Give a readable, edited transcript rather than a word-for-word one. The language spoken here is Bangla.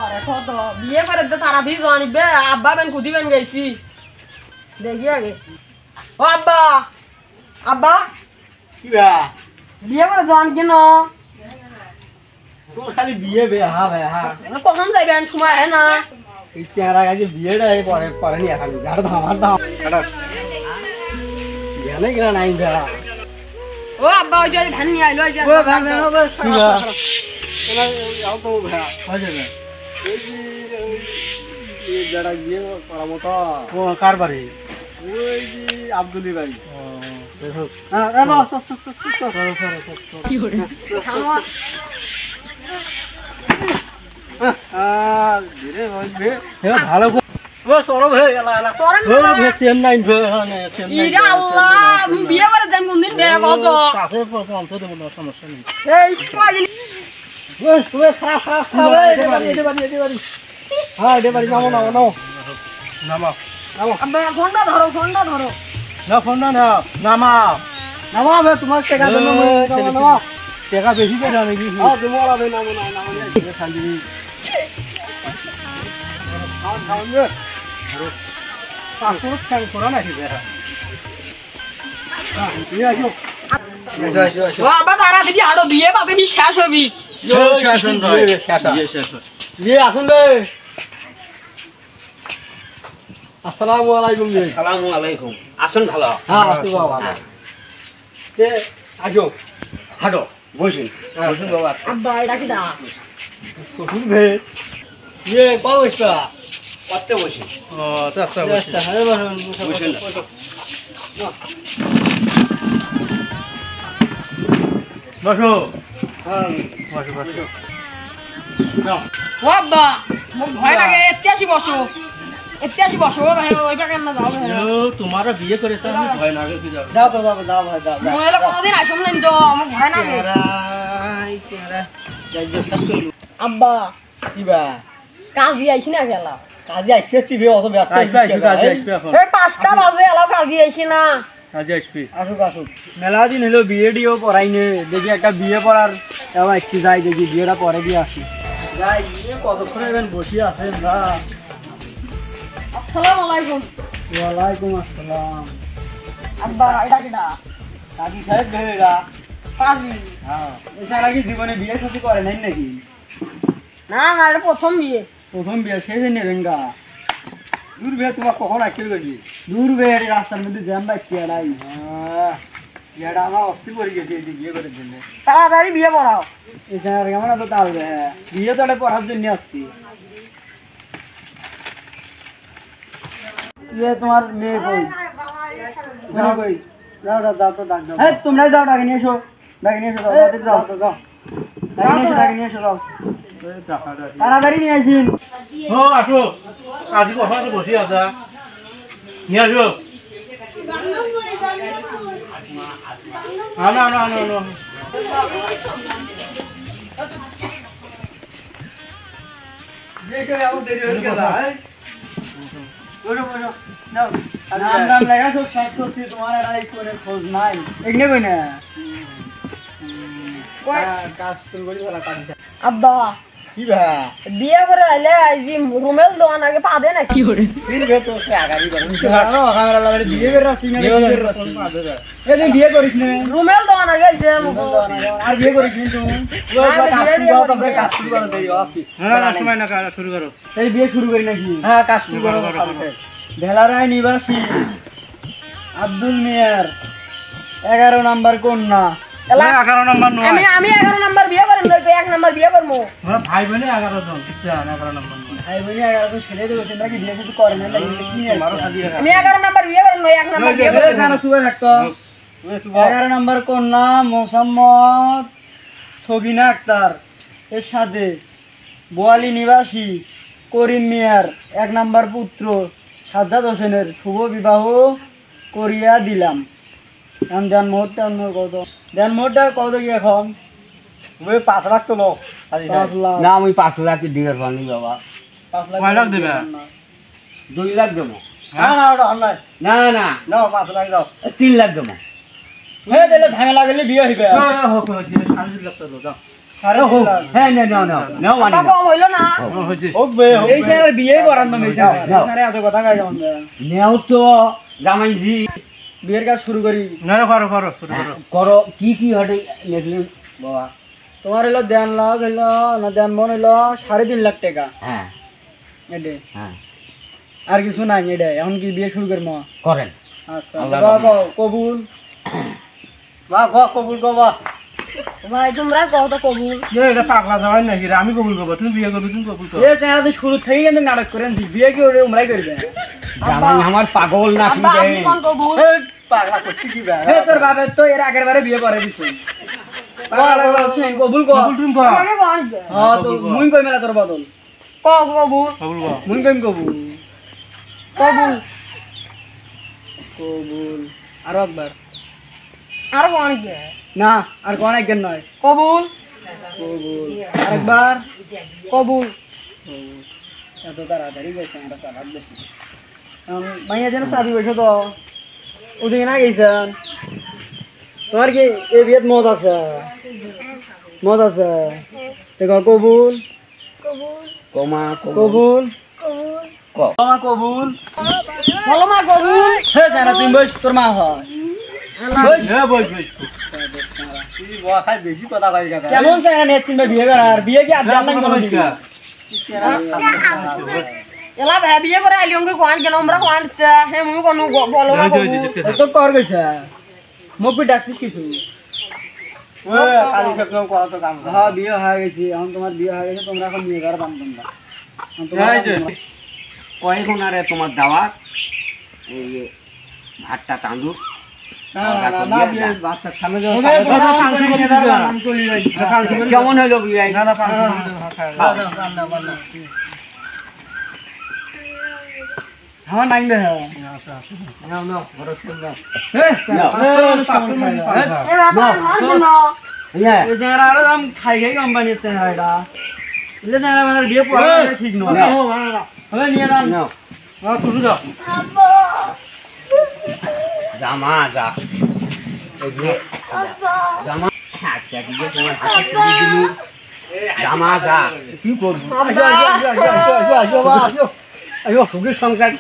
আরে কত বিয়ে করে তো তারা দিয়ে জানিবে আব্বা বেন কুদিবেন গেছি দেখি আগে ও আব্বা আব্বা কি বা বিয়ে করে জান কেন তোর খালি বিয়ে বে হা কখন যাইবেন সময় হয় না এই চেহারা আগে বিয়েটা পরে পরে নিয়ে খালি গাড় ধামার দাম জানে কিনা নাই বা ও আব্বা ওই যে ধান নিয়ে আইলো ওই যে ও গান গান হবে কি বা এলা আও তো ভাই হয় যাবে এই যারা বিয়ে করার মতো ও কার বাড়ি ওই যে আব্দুলি বাড়ি ও দেখো হ্যাঁ এ বাস কি করে ধীরে হইবে ভালো ও সরব হে এলা এলা ও সেম নাইন সেম নাইন ইরা আল্লাহ আমি বিয়ে করে যাই কোনদিন বিয়ে কত কাছে পৌঁছে দেব না সমস্যা নেই এই কয়দিন ও তুমি খারাপ এতে বাড়ি হ্যাঁ এতে বাড়ি নামো নামো আব্বা ফোনটা ধরো না ফোন না নামা বে তোমার টাকা দেব নামা টাকা বেশি করে নাকি হ্যাঁ তোমার আবে নামো খালি খাওন রে তারপর খেল করা নাকি বেরা হ্যাঁ আসো ও আব্বা তারা দিদি আরো বিয়ে পাবে কি শেষ হবি বিয়ে আসুন রে আসসালামু আলাইকুম জি আসসালামু আলাইকুম আসুন ভালো হ্যাঁ আসি বাবা কে আজো হাঁটো বসুন বসুন বাবা আব্বা এটা কি দা কখন ভে ইয়ে পাওয়া কত বসুন ও আচ্ছা আচ্ছা হ্যাঁ বসুন বসো হ্যাঁ বসো ও আব্বা মোক ভয় লাগে এতিয়াসি বসো ভাই ওইটা কেন না যাও তোমারা বিয়ে করেছে আমি ভয় লাগে কি যাও ভাই যাও মই এলা কোনদিন আইসম নাই তো আমার ভয় লাগে আব্বা কিবা কাজি আইছি না গেলা কাজে আসছে বে অত ব্যস্ত এই 5টা বাজে এলা কাজি আইছি না আসুক মেলা দিন হলো বিয়ে ডিও পড়াইনে দেখি একটা বিয়ে পড়ার ইচ্ছে যাই দেখি বিয়েটা পরে দিয়ে আসি যাই বিয়ে কতক্ষণ এবেন বসে আছেন না আসসালামু আলাইকুম ওয়ালাইকুম আসসালাম আব্বা এটা কি দা কাজী সাহেব ভেড়া কাজি হ্যাঁ এছাড়া কি জীবনে বিয়ে শাদী করে নাই নাকি না এটা প্রথম বিয়ে শেষ নেবেন গা দূর বিয়ে তোমার কখন আসছিল গেছি দূর বিয়ে রাস্তার মধ্যে জ্যাম পাচ্ছি এলাই এটা আমার অস্থির করে গেছে বিয়ে করার জন্য তাড়াতাড়ি বিয়ে পড়াও এছাড়া কেমন তো তাহলে বিয়ে তো পড়ার জন্য আসছি ইয়ে তোমার মেয়ে কই যাও তো ডাক দাও তোমরাই যাও ডাকে নিয়ে এসো যাও তাড়াতাড়ি নিয়ে আসিন ও আসো কাজী কখন বসে আছা নিয়ে আসো না খোঁজ নাই এখানে কই না আব্বা কি ভা বিয়ে করে আইলে আইজি রুমেল দোকান আগে পাবে না কি করে বিয়ে করিস না রুমেল দোকান আগে যে আর বিয়ে করিস শুরু করো এই বিয়ে শুরু করি নাকি হ্যাঁ কাজ শুরু করো ভেলারায় নিবাসী আব্দুল মিয়ার 11 নাম্বার কন্যা 11 নম্বর নয় আমি 11 নাম্বার বিয়ে করব তো 1 নাম্বার বিয়ে করব ভাই বোনে 11 জন 11 নম্বর ভাই বোনে 11 জন ছেড়ে দেব তোমরা কি বিয়ে কিছু করে না কি আমি 11 নাম্বার বিয়ে করব 1 নাম্বার বিয়ে করব জানো সুবে থাকতো 11 নাম্বার কন্যা মোহাম্মদ সবিনা আক্তার এর সাথে বোয়ালি নিবাসী করিম মিয়ার 1 নাম্বার পুত্র সাজ্জাদ হোসেনের শুভ বিবাহ করিয়া দিলাম দেন মোটটা অন্য কত দেন মোটটা কত কি এখন 5 লাখ তো লো 5 লাখ না আমি 5 লাখ দিবার পানি বাবা 5 লাখ কয় লাখ দিবা 2 লাখ দেব না ওটা অনলাইন না নাও 5 লাখ দাও 3 লাখ দেব দিলে ঝামেলা গেলে বিয়ে হইবে হোক 3 লাখ তো দাও 3.5 লাখ হ্যাঁ নাও নাও নাও মানে আব্বা কম হইলো না হয়েছে হোক বে এই স্যার বিয়ে করান না মেশা আরে এত কথা কই যাও না নেও তো জামাইজি বিয়ের কাজ শুরু করি না না করো করো শুরু করো করো কি হটে দেখলেন বাবা তোমার হলো দেন লাখ হইলো না দেন মন হইলো 3.5 লাখ টাকা হ্যাঁ এডে হ্যাঁ আর কিছু নাই এডে এখন কি বিয়ে শুরু করব করেন আচ্ছা আল্লাহ বাবা কবুল বাবা কবুল বাবা ভাই তোমরা কত কবুল এটা পাগলা যাওয়াই নাকি রে, আমি কবুল করবো তুমি বিয়ে করবে তুমি কবুল করো এ স্যার তো শুরু থেকে কিন্তু নাটক করেন বিয়ে কি ওরে উমরাই করবে জামাই আমার পাগল না আব্বা আপনি কোন কবুল পাগলা করছি কি বে তোর বাবা তো এর আগের বারে বিয়ে করে দিছে পাগলা করছিস কবুল কর কবুল তুমি কর আমাকে কোন হ্যাঁ তো মুই কই মেলা তোর বদল কবুল কবুল কর মুই কইম কবুল কবুল কবুল আর একবার আর কোন কি না আর কোন একজন নয় কবুল কবুল আরেকবার কবুল এত তাড়াতাড়ি গেছে আমরা সালাদ বেশি মাইয়া যেন চাবি বসে তো ওদিকে না গেছেন তোমার কি এই বিয়েত মদ আছে মদ আছে দেখো কবুল কমা কবুল ক কমা কবুল বলো মা কবুল হে সারা তুমি বস তোর মা হয় হ্যাঁ বই বই বেশি কথা কই কেমন চাই নেছিস বিয়ে করার বিয়ে কি আর জানলাম কোন দিকে এলা ভাই বিয়ে করে আইলি অঙ্কে কোন কেন আমরা কোন হে মুই কোন বলো মা কবুল তো কর গেছে মোক বি ডাকছিস কিছু কালি সব করা তো কাম হ্যাঁ বিয়ে হয়ে গেছে এখন তোমার বিয়ে হয়ে গেছে তোমরা এখন বিয়ে করার দাম তোমরা কয় কোনারে তোমার দাওয়াত এই যে ভাতটা তাঁদুক কেমন হলো বিয়ে না না হ্যাঁ নাই বে হ্যাঁ এ বাবা কোন হ্যাঁ এই যে আরো দাম খাই খাই কোম্পানি আছে এটা এলে না আমার বিয়ে পড়া ঠিক নয় হবে নিয়ে নাও নাও হ্যাঁ তুমি যাও জামা যা এই যে জামা আচ্ছা কি যে তোমার হাতে তুলে দিলু জামা যা কি করবো আইও আইও আইও আইও আইও সুখের সংসার